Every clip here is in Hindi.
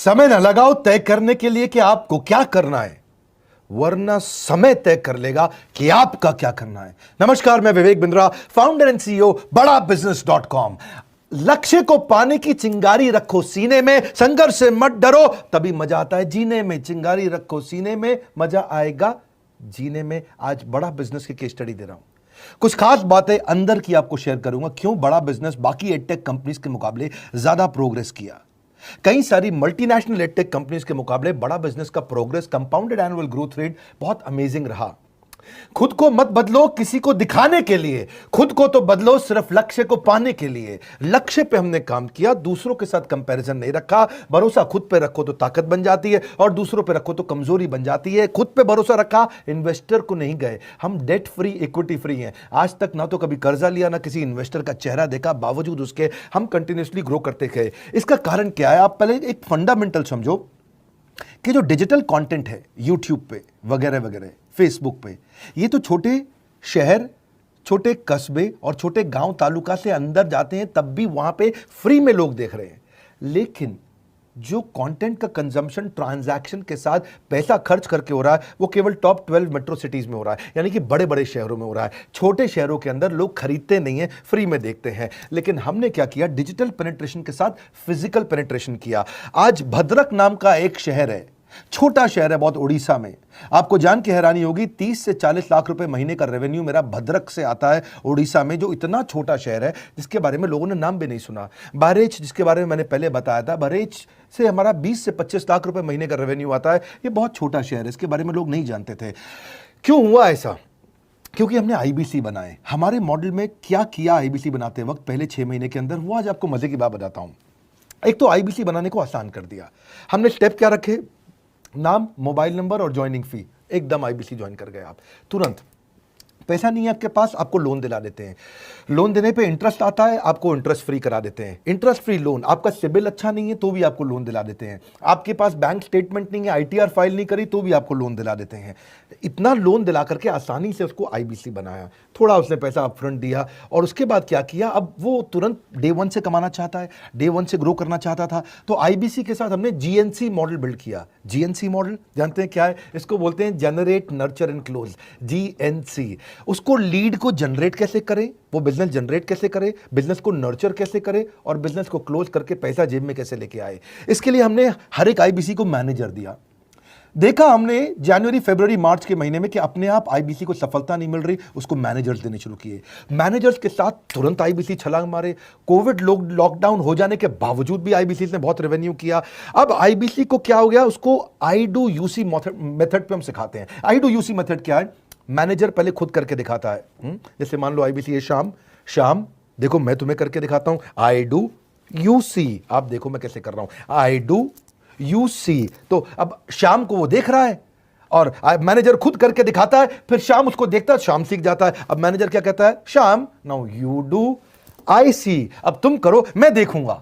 समय न लगाओ तय करने के लिए कि आपको क्या करना है, वरना समय तय कर लेगा कि आपका क्या करना है। नमस्कार, मैं Vivek Bindra, founder and CEO बड़ा बिजनेस.com। लक्ष्य को पाने की चिंगारी रखो सीने में, संघर्ष से मत डरो, तभी मजा आता है जीने में। चिंगारी रखो सीने में, मजा आएगा जीने में। आज बड़ा बिजनेस की केस स्टडी दे रहा हूं, कुछ खास बातें अंदर की आपको शेयर करूंगा, क्यों बड़ा बिजनेस बाकी एडटेक कंपनीज के मुकाबले ज्यादा प्रोग्रेस किया। कई सारी मल्टीनेशनल एडटेक कंपनीज के मुकाबले बड़ा बिजनेस का progress, compounded annual growth rate बहुत अमेजिंग रहा। खुद को मत बदलो किसी को दिखाने के लिए, खुद को तो बदलो सिर्फ लक्ष्य को पाने के लिए। लक्ष्य पे हमने काम किया, दूसरों के साथ कंपैरिजन नहीं रखा। भरोसा खुद पे रखो तो ताकत बन जाती है, और दूसरों पे रखो तो कमजोरी बन जाती है। खुद पे भरोसा रखा, इन्वेस्टर को नहीं गए। हम डेट फ्री, इक्विटी फ्री हैं। आज तक ना तो कभी कर्जा लिया, ना किसी इन्वेस्टर का चेहरा देखा, बावजूद उसके हम कंटिन्यूसली ग्रो करते गए। इसका कारण क्या है? आप पहले एक फंडामेंटल समझो कि जो डिजिटल कंटेंट है यूट्यूब पे वगैरह वगैरह, फेसबुक पे, ये तो छोटे शहर, छोटे कस्बे और छोटे गांव तालुका से अंदर जाते हैं, तब भी वहां पे फ्री में लोग देख रहे हैं। लेकिन जो कंटेंट का कंजम्पशन ट्रांजैक्शन के साथ पैसा खर्च करके हो रहा है, वो केवल टॉप 12 मेट्रो सिटीज में हो रहा है, यानी कि बड़े बड़े शहरों में हो रहा है। छोटे शहरों के अंदर लोग खरीदते नहीं है, फ्री में देखते हैं। लेकिन हमने क्या किया? डिजिटल पेनिट्रेशन के साथ फिजिकल पेनिट्रेशन किया। आज भद्रक नाम का एक शहर है, छोटा शहर है बहुत, उड़ीसा में। आपको जान के हैरानी होगी, 30 से 40 लाख रुपए महीने का रेवेन्यू मेरा भद्रक से आता है, उड़ीसा में, जो इतना छोटा शहर है जिसके बारे में लोगों ने नाम भी नहीं सुना। बहरेच, जिसके बारे में मैंने पहले बताया था, बहरेच से हमारा 20 से 25 लाख रुपए महीने का रेवेन्यू आता है। ये बहुत छोटा शहर है, इसके बारे में लोग नहीं जानते थे। क्यों हुआ ऐसा? क्योंकि हमने आईबीसी बनाए। हमारे मॉडल में क्या किया आईबीसी बनाते वक्त पहले 6 महीने के अंदर, वो आज आपको मजे की बात बताता हूं। एक तो आईबीसी बनाने को आसान कर दिया। हमने स्टेप क्या रखे? नाम, मोबाइल नंबर और ज्वाइनिंग फी, एकदम आईबीसी ज्वाइन कर गए आप तुरंत। पैसा नहीं है आपके पास, आपको लोन दिला देते हैं। लोन देने पे इंटरेस्ट आता है, आपको इंटरेस्ट फ्री करा देते हैं। Interest free loan. आपका सिबिल अच्छा नहीं है तो भी आपको लोन दिला देते हैं। आपके पास बैंक स्टेटमेंट नहीं है, आईटीआर फाइल नहीं करी तो भी आपको लोन दिला देते हैं। इतना लोन दिला करके आसानी से उसको आईबीसी बनाया। थोड़ा उसने पैसा अपफ्रंट दिया, और उसके बाद क्या किया? अब वो तुरंत डे 1 से कमाना चाहता है, डे 1 से ग्रो करना चाहता था, तो आईबीसी के साथ हमने जीएनसी मॉडल बिल्ड किया। जीएनसी मॉडल जानते हैं क्या है? इसको बोलते हैं generate, nurture and close, GNC. उसको लीड को जनरेट कैसे करें, वो बिजनेस जनरेट कैसे करे, बिजनेस को नर्चर कैसे करे, और बिजनेस को क्लोज करके पैसा जेब में कैसे लेके आए। इसके लिए हमने हर एक आईबीसी को मैनेजर दिया। देखा हमने जनवरी, फरवरी, मार्च के महीने में कि अपने आप आईबीसी को सफलता नहीं मिल रही, उसको मैनेजर्स देने शुरू किए। मैनेजर्स के साथ तुरंत आईबीसी छलांग मारे। कोविड लॉकडाउन हो जाने के बावजूद भी आईबीसी ने बहुत रेवेन्यू किया। अब आईबीसी को क्या हो गया? उसको आई डू यूसी मेथड पे हम सिखाते हैं। आई डू यूसी मेथड क्या है? मैनेजर पहले खुद करके दिखाता है। जैसे मान लो आईबीसी है, शाम देखो मैं तुम्हें करके दिखाता हूं, आई डू यूसी, आप देखो मैं कैसे कर रहा हूं, आई डू यूसी। तो अब शाम को वो देख रहा है, और मैनेजर खुद करके दिखाता है, फिर शाम उसको देखता है, शाम सीख जाता है। अब मैनेजर क्या कहता है? शाम, नाउ यू डू, आई सी, अब तुम करो, मैं देखूंगा।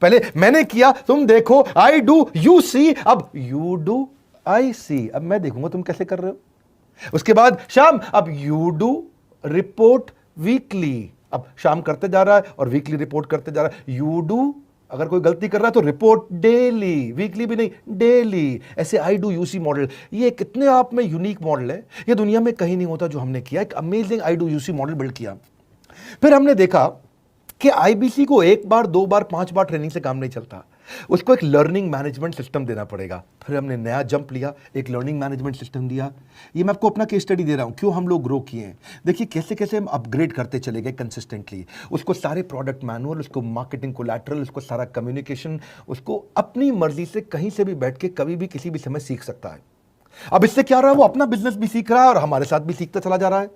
पहले मैंने किया, तुम देखो, आई डू यू सी, अब यू डू आई सी, अब मैं देखूंगा तुम कैसे कर रहे हो। उसके बाद शाम, अब यू डू रिपोर्ट वीकली, अब शाम करते जा रहा है और वीकली रिपोर्ट करते जा रहा है। यू डू, अगर कोई गलती कर रहा है तो रिपोर्ट डेली, वीकली भी नहीं, डेली। ऐसे आई डू यूसी मॉडल, ये कितने आप में यूनिक मॉडल है, ये दुनिया में कहीं नहीं होता जो हमने किया। एक amazing I do UC model build किया। फिर हमने देखा कि आईबीसी को 1 बार, 2 बार, 5 बार ट्रेनिंग से काम नहीं चलता, उसको एक लर्निंग मैनेजमेंट सिस्टम देना पड़ेगा। फिर हमने नया जंप लिया, एक लर्निंग मैनेजमेंट सिस्टम दिया। ये मैं आपको अपना केस स्टडी दे रहा हूं, क्यों हम लोग ग्रो किए हैं। देखिए कैसे कैसे हम अपग्रेड करते चले गए कंसिस्टेंटली। उसको सारे प्रोडक्ट मैनुअल, उसको मार्केटिंग कोलैटरल, उसको सारा कम्युनिकेशन, उसको अपनी मर्जी से कहीं से भी बैठ के कभी भी किसी भी समय सीख सकता है। अब इससे क्या रहा है? वो अपना बिजनेस भी सीख रहा है और हमारे साथ भी सीखता चला जा रहा है।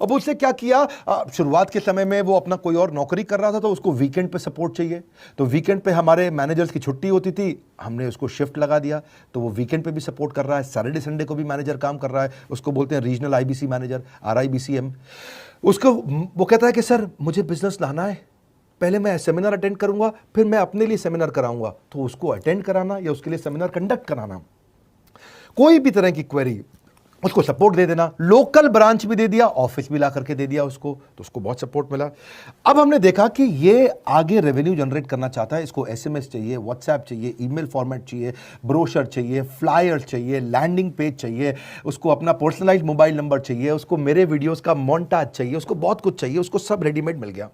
अब उससे क्या किया? शुरुआत के समय में वो अपना कोई और नौकरी कर रहा था, तो उसको वीकेंड पे सपोर्ट चाहिए। तो वीकेंड पे हमारे मैनेजर्स की छुट्टी होती थी, हमने उसको शिफ्ट लगा दिया, तो वो वीकेंड पे भी सपोर्ट कर रहा है। सैटरडे संडे को भी मैनेजर काम कर रहा है, उसको बोलते हैं रीजनल आईबीसी मैनेजर, RIBCM। उसको वो कहता है कि सर मुझे बिजनेस लाना है, पहले मैं सेमिनार अटेंड करूंगा, फिर मैं अपने लिए सेमिनार कराऊंगा। तो उसको अटेंड कराना या उसके लिए सेमिनार कंडक्ट कराना, कोई भी तरह की क्वेरी, उसको सपोर्ट दे देना, लोकल ब्रांच भी दे दिया, ऑफिस भी ला करके दे दिया उसको, तो उसको बहुत सपोर्ट मिला। अब हमने देखा कि ये आगे रेवेन्यू जनरेट करना चाहता है, इसको एसएमएस चाहिए, व्हाट्सएप चाहिए, ईमेल फॉर्मेट चाहिए, ब्रोशर चाहिए, फ्लायर चाहिए, लैंडिंग पेज चाहिए, उसको अपना पर्सनलाइज्ड मोबाइल नंबर चाहिए, उसको मेरे वीडियोस का मोन्टाज चाहिए, उसको बहुत कुछ चाहिए, उसको सब रेडीमेड मिल गया।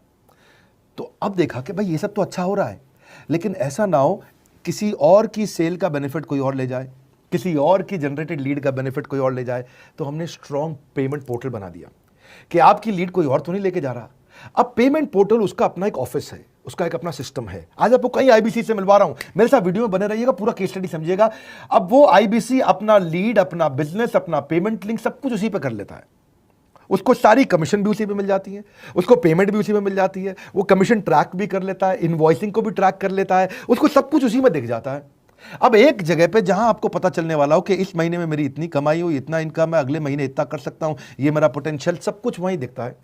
तो अब देखा कि भाई ये सब तो अच्छा हो रहा है, लेकिन ऐसा ना हो किसी और की सेल का बेनिफिट कोई और ले जाए, किसी और की जनरेटेड लीड का बेनिफिट कोई और ले जाए। तो हमने स्ट्रॉन्ग पेमेंट पोर्टल बना दिया कि आपकी लीड कोई और तो नहीं लेके जा रहा। अब पेमेंट पोर्टल उसका अपना एक ऑफिस है, उसका एक अपना सिस्टम है। आज आपको कई आईबीसी से मिलवा रहा हूं, मेरे साथ वीडियो में बने रहिएगा, पूरा केस स्टडी समझिएगा। अब वो आईबीसी अपना लीड, अपना बिजनेस, अपना पेमेंट लिंक सब कुछ उसी पे कर लेता है। उसको सारी कमीशन भी उसी पे मिल जाती है, उसको पेमेंट भी उसी में मिल जाती है, वो कमीशन ट्रैक भी कर लेता है, इनवॉइसिंग को भी ट्रैक कर लेता है, उसको सब कुछ उसी में दिख जाता है। अब एक जगह पे जहां आपको पता चलने वाला हो कि इस महीने में मेरी इतनी कमाई हुई, इतना इनकम है, अगले महीने इतना कर सकता हूं, ये मेरा पोटेंशियल, सब कुछ वहीं दिखता है।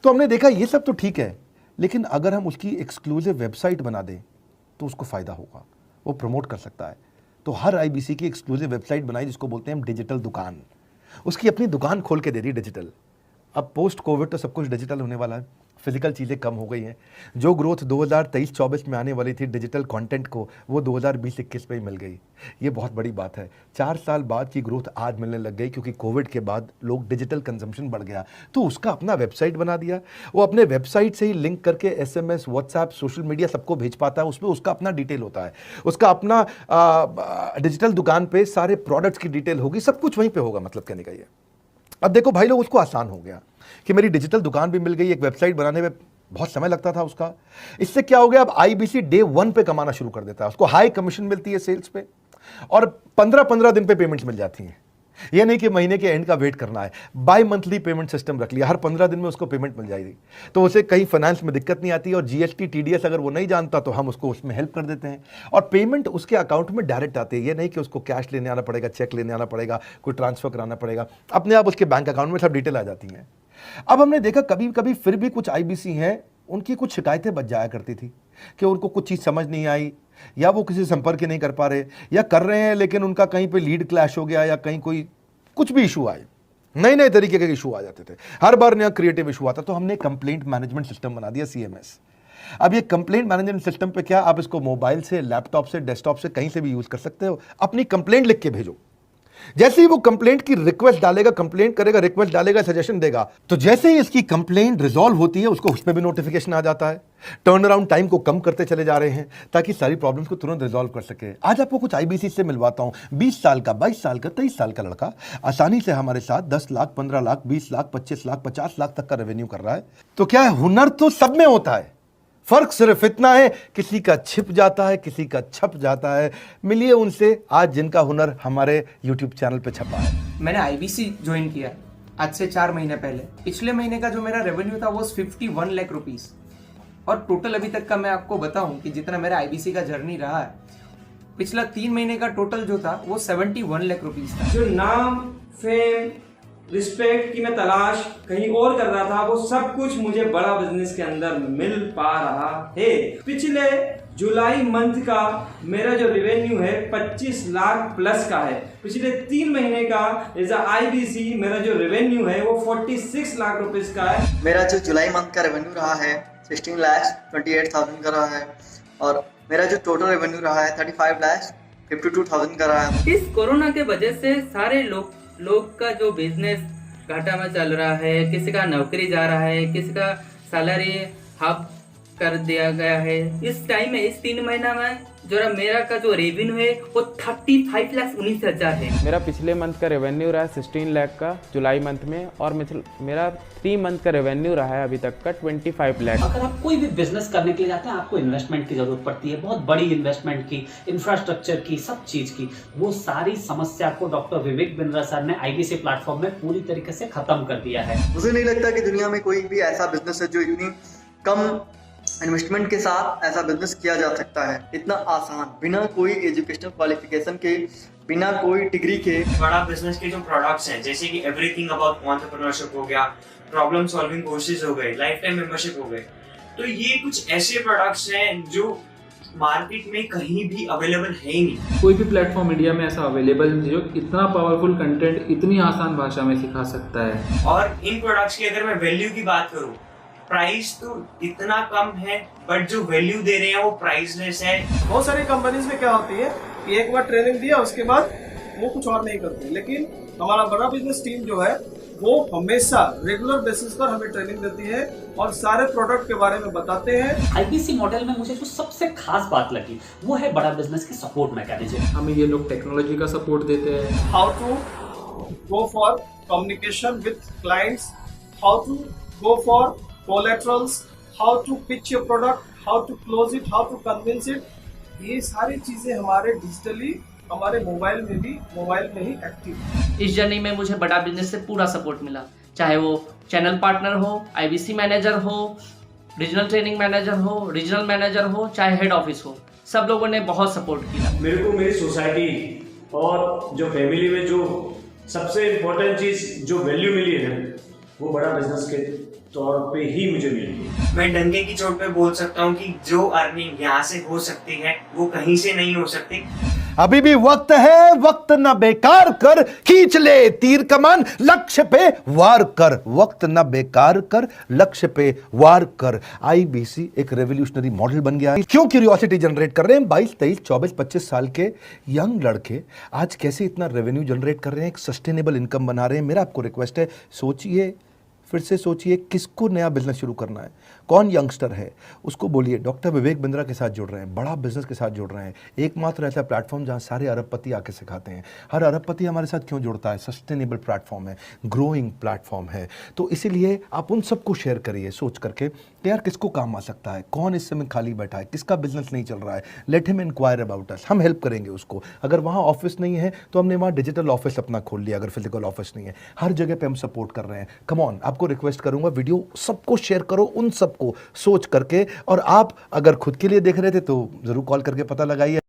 तो हमने देखा ये सब तो ठीक है, लेकिन अगर हम उसकी एक्सक्लूसिव वेबसाइट बना दें तो उसको फायदा होगा, वो प्रमोट कर सकता है। तो हर आईबीसी की एक्सक्लूसिव वेबसाइट बनाई, जिसको बोलते हैं हम डिजिटल दुकान। उसकी अपनी दुकान खोल के दे दी डिजिटल। अब पोस्ट कोविड तो सब कुछ डिजिटल होने वाला है, फिजिकल चीज़ें कम हो गई हैं। जो ग्रोथ 2023-24 में आने वाली थी डिजिटल कंटेंट को, वो 2020-21 में ही मिल गई। ये बहुत बड़ी बात है। 4 साल बाद की ग्रोथ आज मिलने लग गई, क्योंकि कोविड के बाद लोग डिजिटल कंजम्पशन बढ़ गया। तो उसका अपना वेबसाइट बना दिया, वो अपने वेबसाइट से ही लिंक करके एसएमएस, व्हाट्सएप, सोशल मीडिया सबको भेज पाता है। उसमें उसका अपना डिटेल होता है, उसका अपना डिजिटल दुकान पे सारे प्रोडक्ट्स की डिटेल होगी, सब कुछ वहीं पर होगा। मतलब कहने का ये, अब देखो भाई लोग, उसको आसान हो गया कि मेरी डिजिटल दुकान भी मिल गई। एक वेबसाइट बनाने में बहुत समय लगता था उसका। इससे क्या हो गया, अब आईबीसी डे 1 पे कमाना शुरू कर देता है। उसको हाई कमीशन मिलती है सेल्स पे, और 15-15 दिन पे पेमेंट्स मिल जाती हैं। ये नहीं कि महीने के एंड का वेट करना है, बाई मंथली पेमेंट सिस्टम रख लिया, हर 15 दिन में उसको पेमेंट मिल जाएगी। तो उसे कहीं फाइनेंस में दिक्कत नहीं आती, और जीएसटी, टीडीएस अगर वो नहीं जानता तो हम उसको उसमें हेल्प कर देते हैं, और पेमेंट उसके अकाउंट में डायरेक्ट आती है। ये नहीं कि उसको कैश लेने आना पड़ेगा, चेक लेने आना पड़ेगा, कोई ट्रांसफर कराना पड़ेगा, अपने आप उसके बैंक अकाउंट में सब डिटेल आ जाती हैं। अब हमने देखा कभी कभी फिर भी कुछ आईबीसी हैं, उनकी कुछ शिकायतें बच जाया करती थी कि उनको कुछ चीज़ समझ नहीं आई, या वो किसी संपर्क नहीं कर पा रहे, या कर रहे हैं लेकिन उनका कहीं पे लीड क्लैश हो गया, या कहीं कोई कुछ भी इशू आए, नए नए तरीके के इशू आ जाते थे, हर बार नया क्रिएटिव इशू आता। तो हमने कंप्लेंट मैनेजमेंट सिस्टम बना दिया, सीएमएस। अब ये कंप्लेंट मैनेजमेंट सिस्टम पे क्या, आप इसको मोबाइल से, लैपटॉप से, डेस्कटॉप से, कहीं से भी यूज कर सकते हो। अपनी कंप्लेंट लिख के भेजो, जैसे ही वो कंप्लेंट की रिक्वेस्ट डालेगा, कंप्लेंट करेगा, रिक्वेस्ट डालेगा, सजेशन देगा, तो जैसे ही इसकी कंप्लेंट रिजॉल्व होती है उसको उस पर भी नोटिफिकेशन आ जाता है। टर्न अराउंड टाइम को कम करते चले जा रहे हैं, ताकि सारी प्रॉब्लम्स को तुरंत रिजॉल्व कर सके। आज आपको कुछ आईबीसी से मिलवाता हूं। 20 साल का, 22 साल का, 23 साल का लड़का आसानी से हमारे साथ 10 लाख, 15 लाख, 20 लाख, 25 लाख, 50 लाख तक का रेवेन्यू कर रहा है। तो क्या है, हुनर तो सब में होता है, फर्क सिर्फ इतना है, किसी का छिप जाता है, किसी का छप जाता है। मिलिए उनसे आज जिनका हुनर हमारे YouTube चैनल पे छपा है। मैंने आईबीसी ज्वाइन किया आज से 4 महीने पहले। पिछले महीने का जो मेरा रेवेन्यू था वो 51 लाख रुपीस, और टोटल अभी तक का मैं आपको बताऊं कि जितना मेरा आईबीसी का जर्नी रहा है, पिछला 3 महीने का टोटल जो था वो 71 लाख रुपीस था। जो नाम, फेम, रिस्पेक्ट की मैं तलाश कहीं और कर रहा था, वो सब कुछ मुझे बड़ा बिजनेस के अंदर मिल पा रहा है। पिछले जुलाई मंथ का मेरा जो रेवेन्यू है 25 लाख प्लस का है। पिछले 3 महीने का एज आईबीसी मेरा जो रेवेन्यू है वो 46 लाख रुपीस का है। मेरा जो जुलाई मंथ का रेवेन्यू रहा है 16,28,000 का रहा है, और मेरा जो टोटल रेवेन्यू रहा है 35,52,000 का रहा है। इस कोरोना के वजह से सारे लोग का जो बिजनेस घाटा में चल रहा है, किसी का नौकरी जा रहा है, किसी का सैलरी हाफ कर दिया गया है। इस टाइम में, इस 3 महीना में जो मेरा का जो रेवेन्यू है वो 35,19,000 है। मेरा पिछले मंथ का रेवेन्यू रहा है 16 लाख का जुलाई मंथ में, और मेरा 3 मंथ का रेवेन्यू रहा है अभी तक का 25 लाख। अगर आप कोई भी बिजनेस करने के लिए जाते हैं, आपको इन्वेस्टमेंट की जरूरत पड़ती है, बहुत बड़ी इन्वेस्टमेंट की, इंफ्रास्ट्रक्चर की, सब चीज की। वो सारी समस्या को डॉक्टर विवेक बिंद्रा सर ने आईबीसी प्लेटफॉर्म में पूरी तरीके से खत्म कर दिया है। मुझे नहीं लगता कि दुनिया में कोई भी ऐसा बिजनेस है जो इतनी कम इन्वेस्टमेंट के साथ ऐसा बिजनेस किया जा सकता है, इतना आसान, बिना कोई एजुकेशनल क्वालिफिकेशन के, बिना कोई डिग्री के। बड़ा बिजनेस के जो प्रोडक्ट्स हैं, जैसे कि एवरीथिंग अबाउट एंटरप्रेन्योरशिप हो गया, प्रॉब्लम सॉल्विंग कोर्सेज हो गए, लाइफ टाइम मेंबरशिप हो गए, तो ये कुछ ऐसे प्रोडक्ट्स हैं जो मार्केट में कहीं भी अवेलेबल है ही नहीं। कोई भी प्लेटफॉर्म इंडिया में ऐसा अवेलेबल नहीं जो इतना पावरफुल कंटेंट इतनी आसान भाषा में सिखा सकता है। और इन प्रोडक्ट्स की अगर मैं वैल्यू की बात करूं, प्राइस तो इतना कम है बट जो वैल्यू दे रहे हैं वो प्राइसलेस है। बहुत सारी कंपनीज में क्या होती है कि एक बार ट्रेनिंग दिया उसके बाद वो कुछ और नहीं करते, लेकिन हमारा बड़ा बिजनेस टीम जो है वो हमेशा रेगुलर बेसिस पर हमें ट्रेनिंग देती है और सारे प्रोडक्ट के बारे में बताते हैं। आईबीसी मॉडल में मुझे जो सबसे खास बात लगी वो है बड़ा बिजनेस की सपोर्ट मैकेनिज्म। हमें ये लोग टेक्नोलॉजी का सपोर्ट देते हैं। How to go for communication with clients, how to go for collaterals, how to pitch your product, how to close it, how to convince it, ये सारी चीजें हमारे डिजिटली हमारे मोबाइल में ही एक्टिव है। इस जर्नी में मुझे बड़ा बिजनेस से पूरा सपोर्ट मिला, चाहे वो चैनल पार्टनर हो, आईबीसी मैनेजर हो, रीजनल ट्रेनिंग मैनेजर हो, रीजनल मैनेजर हो, चाहे हेड ऑफिस हो, सब लोगों ने बहुत सपोर्ट किया। मेरे को मेरी सोसाइटी और जो फैमिली में जो सबसे इम्पोर्टेंट चीज जो वैल्यू मिली है वो बड़ा बिजनेस के तौर पे ही मुझे मिली है। मैं डंके की चोट पे बोल सकता हूँ कि जो अर्निंग यहाँ से हो सकती है वो कहीं से नहीं हो सकती। अभी भी वक्त है, वक्त न बेकार कर, खींच ले तीर कमान, लक्ष्य पे वार कर, वक्त न बेकार कर, लक्ष्य पे वार कर। आईबीसी एक रेवोल्यूशनरी मॉडल बन गया है। क्यों क्यूरियोसिटी जनरेट कर रहे हैं 22, 23, 24, 25 साल के यंग लड़के आज कैसे इतना रेवेन्यू जनरेट कर रहे हैं, एक सस्टेनेबल इनकम बना रहे हैं। मेरा आपको रिक्वेस्ट है, सोचिए, फिर से सोचिए, किसको नया बिजनेस शुरू करना है, कौन यंगस्टर है, उसको बोलिए डॉक्टर विवेक बिंद्रा के साथ जुड़ रहे हैं, बड़ा बिजनेस के साथ जुड़ रहे हैं। एकमात्र ऐसा प्लेटफॉर्म जहां सारे अरबपति आके सिखाते हैं। हर अरबपति हमारे साथ क्यों जुड़ता है? सस्टेनेबल प्लेटफॉर्म है, ग्रोइंग प्लेटफॉर्म है। तो इसीलिए आप उन सबको शेयर करिए सोच करके कि यार किसको काम आ सकता है, कौन इस समय खाली बैठा है, किसका बिजनेस नहीं चल रहा है, let him inquire about us, हम हेल्प करेंगे उसको। अगर वहाँ ऑफिस नहीं है तो हमने वहाँ डिजिटल ऑफिस अपना खोल लिया, अगर फिजिकल ऑफिस नहीं है, हर जगह पे हम सपोर्ट कर रहे हैं। कम ऑन, आपको रिक्वेस्ट करूंगा वीडियो सबको शेयर करो, उन सबको सोच करके। और आप अगर खुद के लिए देख रहे थे तो जरूर कॉल करके पता लगाइए।